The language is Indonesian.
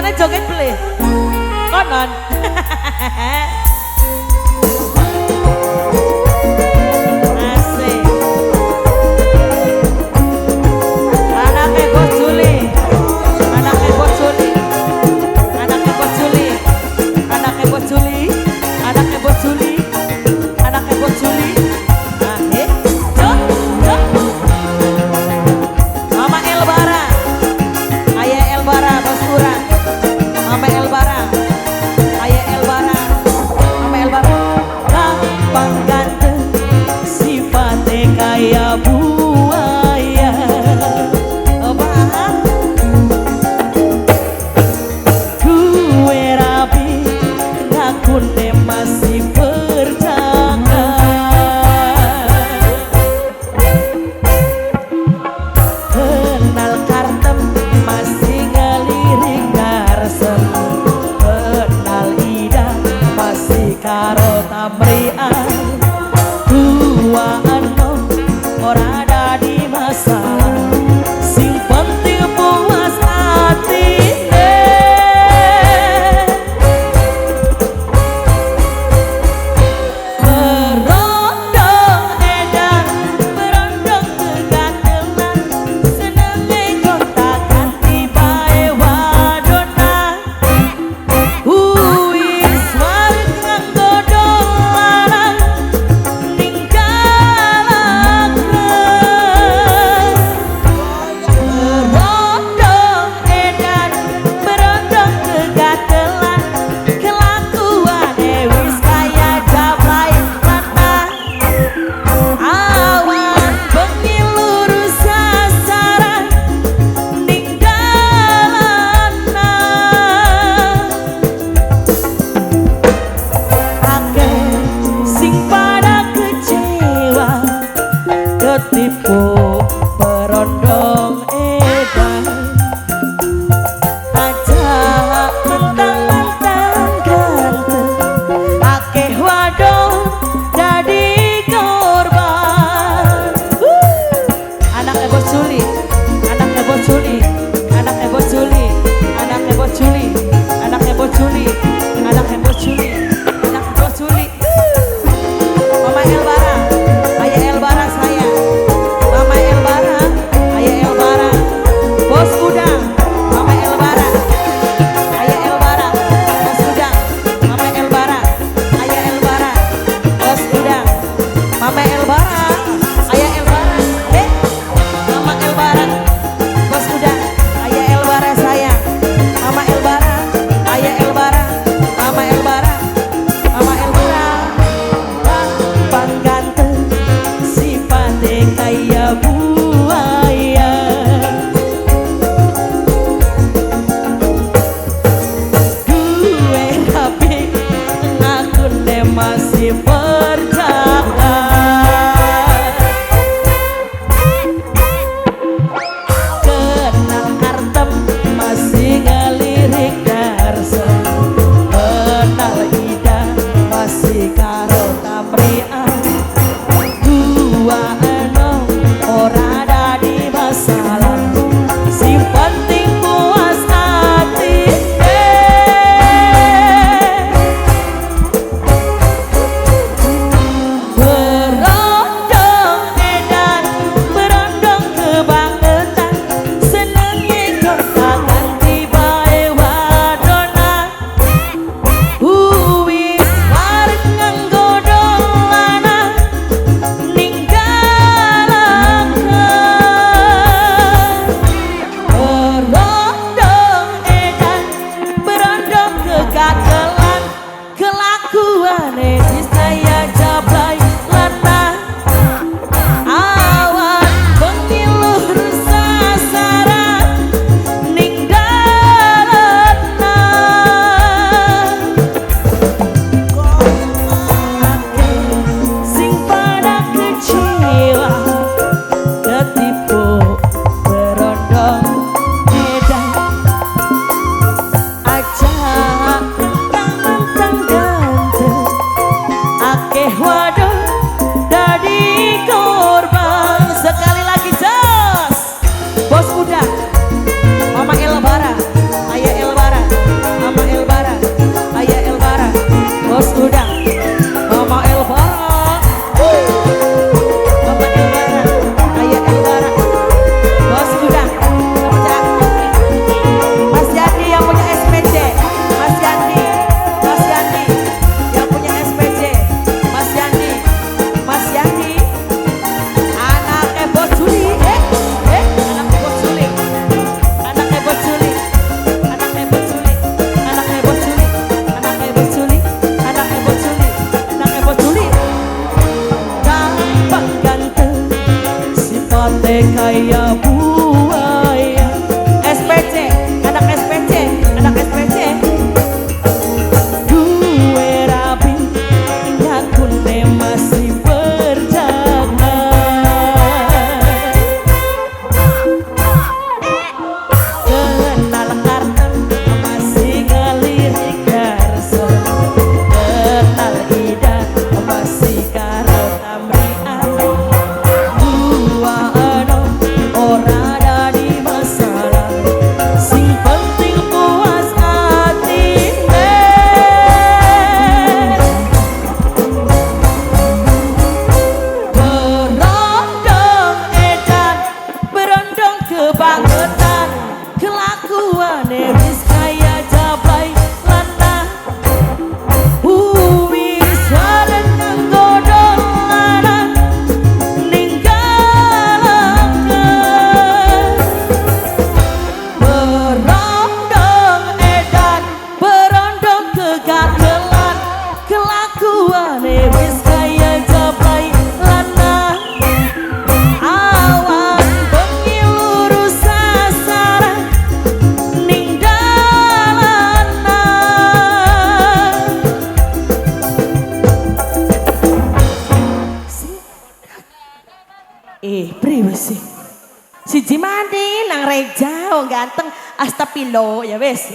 Kene joget beli. Konon. Asik. Anaknya Bos Juli. Anaknya Bos Juli. Anaknya Bos Juli. Anaknya Bos Juli. Anaknya Bos Juli. Anaknya Bos Juli. Mama Elbara. Ayah Elbara Bos Kurang. Mama Elbara. Ayah Elbara. Mama Elbara. Gampang ganteng, sifatnya kayak buaya. Gue rapi, ngaku masih berjaga. Kenal kartem masih ngelirik darsem. Kenal ida masih karo tamrian. Dua anom ora ada di masalah. Sing penting puas hatine. Berondong edan, berondong kegatelan. Senenge kontakan tibae wadona. Wis wareg nganggo dolanan ninggalaken. Berondong edan, berondong kegatelan. Kelakuane wis kaya jablay lanang. Awan bengi lurus sasaran ninggalanan. Akeh sing pada kecewa ketipu berondong edan. Aja mentang-mentang ganteng, akeh wadon jadi korban. Anaknya Bos Juli, anaknya Bos Juli, anaknya Bos Juli, anaknya Bos Juli, anaknya Bos Juli, anaknya Bos Juli, anaknya Bos Juli. Mama Elbara, ayah Elbara saya. Mama Elbara, ayah Elbara. Bos Udang, Mama Elbara. Ayah Elbara, Bos Udang. Mama Elbara, ayah Elbara. Bos Udang. Mama Elbara, ayah Elbara. Mama Elbara, Bos Udang. Ayah Elbara saya. Mama Elbara, ayah Elbara. Mama Elbara, Mama Elbara. Gampang ganteng, kayak buaya. SPC, anak SPC, anak SPC. Gue rapi, aku masih berjalan. Kenal karton, masih ngelirik garson. Kenal ida, masih karo tamrian. Kebangetan kelakuane wis kaya jablay lanang. Wis warenang godhong lanang ninggalaken. Berondong edan, berondong kegatelan, kelakuane wis kaya jablay lanang. Priwe sih? Si Jimadi nang Reja, oh ganteng, astapilo ya wes.